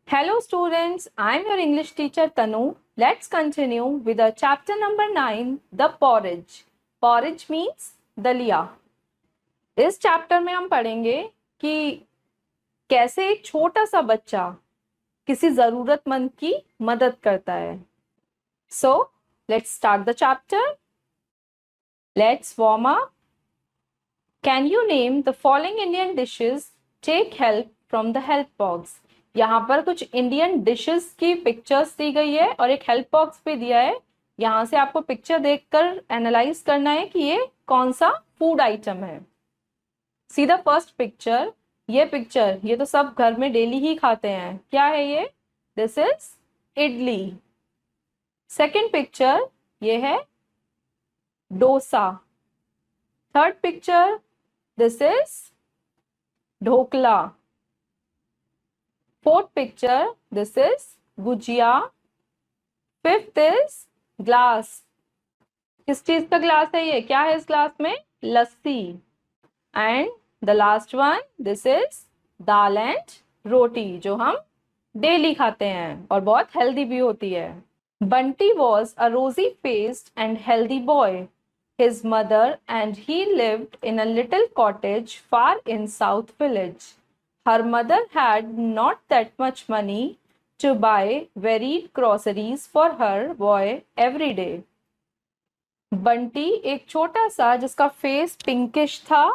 Hello students, I am your English teacher Tanu. Let's continue with the chapter number 9, the porridge. Porridge means दलिया. इस chapter में हम पढ़ेंगे कि कैसे एक छोटा सा बच्चा किसी जरूरतमंद की मदद करता है. So, let's start the chapter. Let's warm up. Can you name the following Indian dishes? Take help from the help box. यहाँ पर कुछ इंडियन डिशेस की पिक्चर्स दी गई है और एक हेल्प बॉक्स भी दिया है. यहाँ से आपको पिक्चर देखकर एनालाइज करना है कि ये कौन सा फूड आइटम है. See the first picture. ये पिक्चर, ये तो सब घर में डेली ही खाते हैं. क्या है ये? This is idli. Second picture, ये है dosa. Third picture, this is dhokla. Fourth picture, this is gujia. Fifth is glass. किस चीज का ग्लास है ये? क्या है इस ग्लास में? Lassi. And the last one, this is dal and roti, जो हम डेली खाते हैं और बहुत हेल्दी भी होती है. Bunty was a rosy-faced and healthy boy. His mother and he lived in a little cottage far in South Village. Her mother had not that much money to buy varied groceries for her boy every day. Bunty एक छोटा सा, जिसका face pinkish था,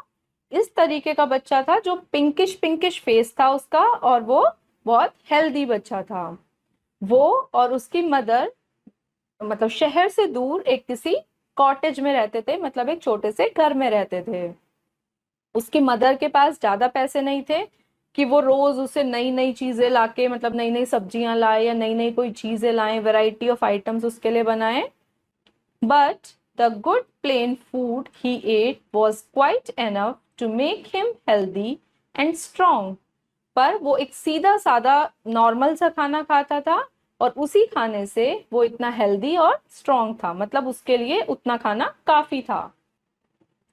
इस तरीके का बच्चा था जो पिंकिश फेस था उसका, और वो बहुत हेल्दी बच्चा था. वो और उसकी मदर मतलब शहर से दूर एक किसी कॉटेज में रहते थे, मतलब एक छोटे से घर में रहते थे. उसकी मदर के पास ज्यादा पैसे नहीं थे कि वो रोज उसे नई नई चीजें लाके, मतलब नई नई सब्जियां लाए या नई नई कोई चीजें लाए, वैरायटी ऑफ आइटम्स उसके लिए बनाए. But the good plain food he ate was quite enough to make him healthy and strong. पर वो एक सीधा सादा नॉर्मल सा खाना खाता था और उसी खाने से वो इतना हेल्दी और स्ट्रॉन्ग था, मतलब उसके लिए उतना खाना काफी था.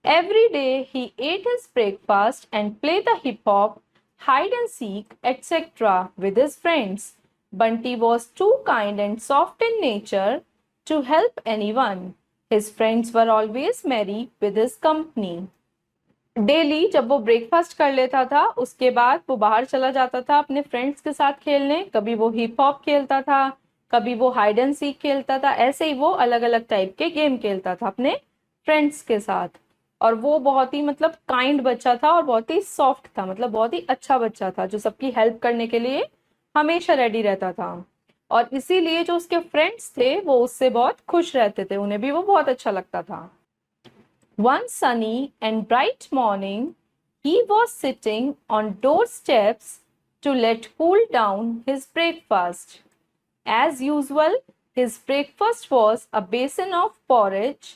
Every day he at his breakfast and play the hip hop, hide and seek, etc. with his friends. Bunty was too kind and soft in nature to help anyone. His friends were always merry with his company. Daily जब वो breakfast कर लेता था, उसके बाद वो बाहर चला जाता था अपने फ्रेंड्स के साथ खेलने. कभी वो हिप हॉप खेलता था, कभी वो हाइड एंड सीक खेलता था. ऐसे ही वो अलग अलग टाइप के गेम खेलता था अपने फ्रेंड्स के साथ. और वो बहुत ही मतलब काइंड बच्चा था और बहुत ही सॉफ्ट था, मतलब बहुत ही अच्छा बच्चा था जो सबकी हेल्प करने के लिए हमेशा रेडी रहता था. और इसीलिए जो उसके फ्रेंड्स थे वो उससे बहुत खुश रहते थे, उन्हें भी वो बहुत अच्छा लगता था. One sunny and bright morning, he was sitting on doorsteps to let cool down his breakfast. As usual, his breakfast was a basin of porridge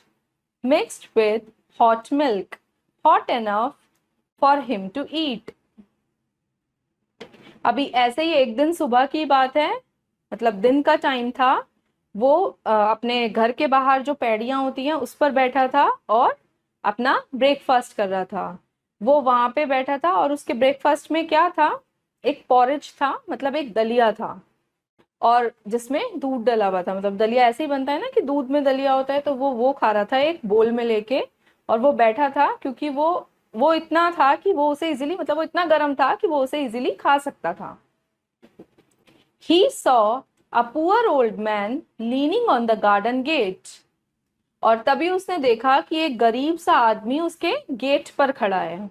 mixed with hot milk, hot enough for him to eat. अभी ऐसे ही एक दिन सुबह की बात है, मतलब दिन का टाइम था. वो अपने घर के बाहर जो पैड़ियां होती हैं उस पर बैठा था और अपना ब्रेकफास्ट कर रहा था. वो वहां पे बैठा था और उसके ब्रेकफास्ट में क्या था? एक पॉरेज था, मतलब एक दलिया था, और जिसमें दूध डला हुआ था. मतलब दलिया ऐसे ही बनता है ना कि दूध में दलिया होता है, तो वो खा रहा था एक बोल में लेके. और वो बैठा था क्योंकि वो इतना था कि वो उसे इजीली, मतलब वो इतना गर्म था कि वो उसे इजीली खा सकता था. He saw a poor old man leaning on the garden gate. और तभी उसने देखा कि एक गरीब सा आदमी उसके गेट पर खड़ा है.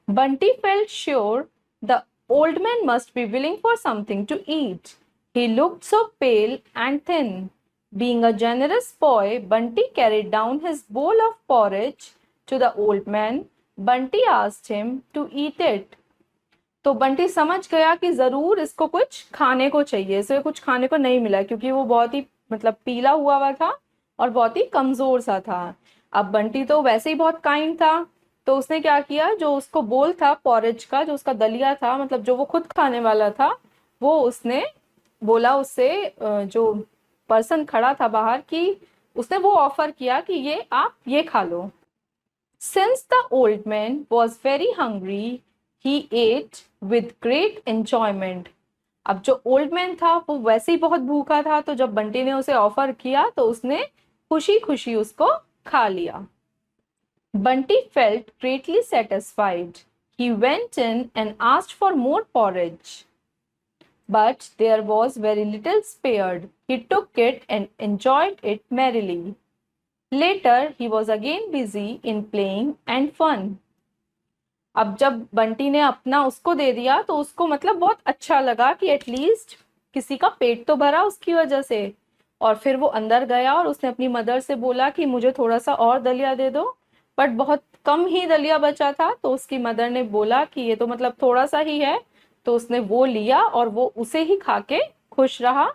Bunty felt sure the old man must be willing for something to eat. He looked so pale and thin. Being a generous boy, Bunty carried down his bowl of porridge to the old man. Bunty asked him to eat it. तो बंटी समझ गया कि जरूर इसको कुछ खाने को चाहिए. इसे कुछ खाने को नहीं मिला क्योंकि वो बहुत ही मतलब पीला हुआ था और बहुत ही कमजोर सा था. अब बंटी तो वैसे ही बहुत काइंड था, तो उसने क्या किया, जो उसको बोल था पॉरेज का, जो उसका दलिया था, मतलब जो वो खुद खाने वाला था, वो उसने बोला उससे, जो पर्सन खड़ा था बाहर, कि उसने वो ऑफर किया कि ये आप ये खा लो. Since the old man was very hungry, he ate with great enjoyment. अब जो ओल्ड मैन था वो वैसे ही बहुत भूखा था, तो जब बंटी ने उसे ऑफर किया तो उसने खुशी खुशी उसको खा लिया. Bunty felt greatly satisfied. He went in and asked for more porridge. But there was very little spared. He took it and enjoyed it merrily. Later, he was again busy in playing and fun. अब जब बंटी ने अपना उसको दे दिया तो उसको मतलब बहुत अच्छा लगा कि एटलीस्ट किसी का पेट तो भरा उसकी वजह से. और फिर वो अंदर गया और उसने अपनी मदर से बोला कि मुझे थोड़ा सा और दलिया दे दो. बट बहुत कम ही दलिया बचा था, तो उसकी मदर ने बोला कि ये तो मतलब थोड़ा सा ही है. तो उसने वो लिया और वो उसे ही खा के खुश रहा.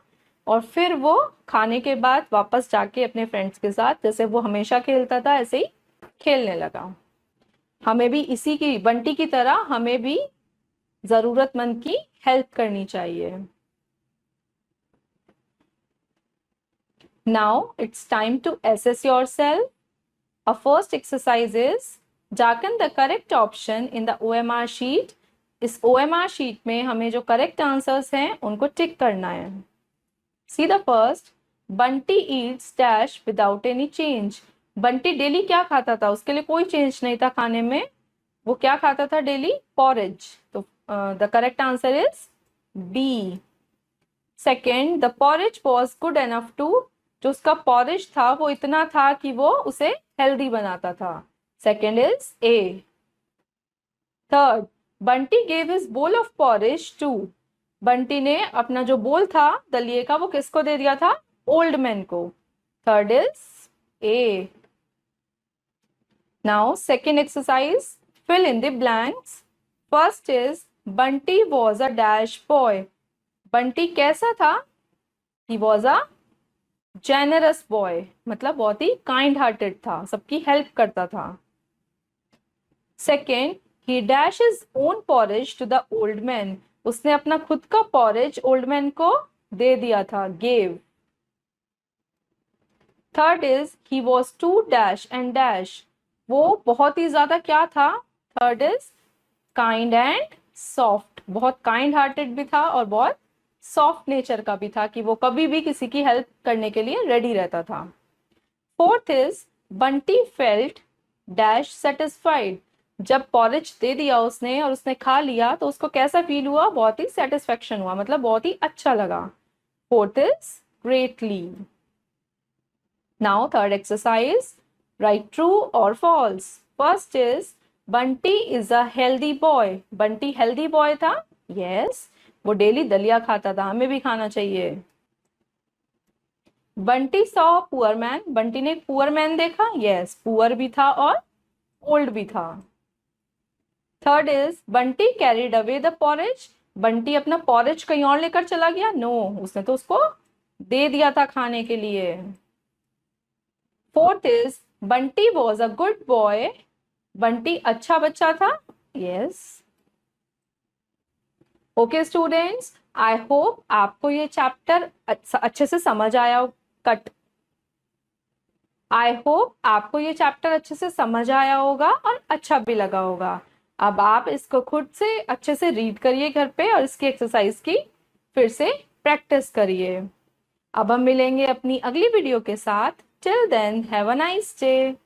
और फिर वो खाने के बाद वापस जाके अपने फ्रेंड्स के साथ, जैसे वो हमेशा खेलता था, ऐसे ही खेलने लगा. हमें भी इसी की, बंटी की तरह हमें भी जरूरतमंद की हेल्प करनी चाहिए. Now it's time to assess yourself. Our first exercise is darken the correct option in the OMR sheet. इस OMR sheet में हमें जो correct answers हैं उनको टिक करना है. See the first. Bunty eats dash without any change. Bunty daily क्या खाता था? उसके लिए कोई चेंज नहीं था खाने में. वो क्या खाता था डेली? पॉरेज. तो the correct answer is B. Second, the porridge was good enough to. जो उसका पॉरेज था वो इतना था कि वो उसे हेल्दी बनाता था. Second is A. Third, Bunty gave his bowl of porridge to. Bunty ने अपना जो बोल था दलिये का वो किसको दे दिया था? ओल्ड मैन को. Third is a. Now, second exercise, fill in the blanks. First is, Bunty was a dash boy. Bunty कैसा था? He was a generous boy. मतलब बहुत ही kind hearted था, सबकी help करता था. Second, he dashed his own porridge to the old man. उसने अपना खुद का porridge old man को दे दिया था, gave. Third is, he was too dash and dash. वो बहुत ही ज्यादा क्या था? Third is kind and soft. बहुत काइंड हार्टेड भी था और बहुत सॉफ्ट नेचर का भी था कि वो कभी भी किसी की हेल्प करने के लिए रेडी रहता था. Fourth is Bunty felt dash satisfied. जब पॉरेज दे दिया उसने और उसने खा लिया तो उसको कैसा फील हुआ? बहुत ही सेटिस्फेक्शन हुआ, मतलब बहुत ही अच्छा लगा. Fourth is greatly. Now third exercise, write true or false. First is, Bunty is a healthy boy. Bunty healthy boy था? Yes. वो डेली दलिया खाता था, हमें भी खाना चाहिए. Bunty saw a poor man. Bunty ने एक poor man देखा? Yes. poor भी था और old भी था. Third is, Bunty carried away the porridge. Bunty अपना porridge कहीं और लेकर चला गया? No. उसने तो उसको दे दिया था खाने के लिए. Fourth is, Bunty was a good boy. Bunty अच्छा बच्चा था? Yes. Okay students, I hope आपको ये चैप्टर अच्छे से समझ आया. आई होप आपको ये चैप्टर अच्छे से समझ आया होगा और अच्छा भी लगा होगा. अब आप इसको खुद से अच्छे से रीड करिए घर पे और इसकी एक्सरसाइज की फिर से प्रैक्टिस करिए. अब हम मिलेंगे अपनी अगली वीडियो के साथ. Till then, have a nice day.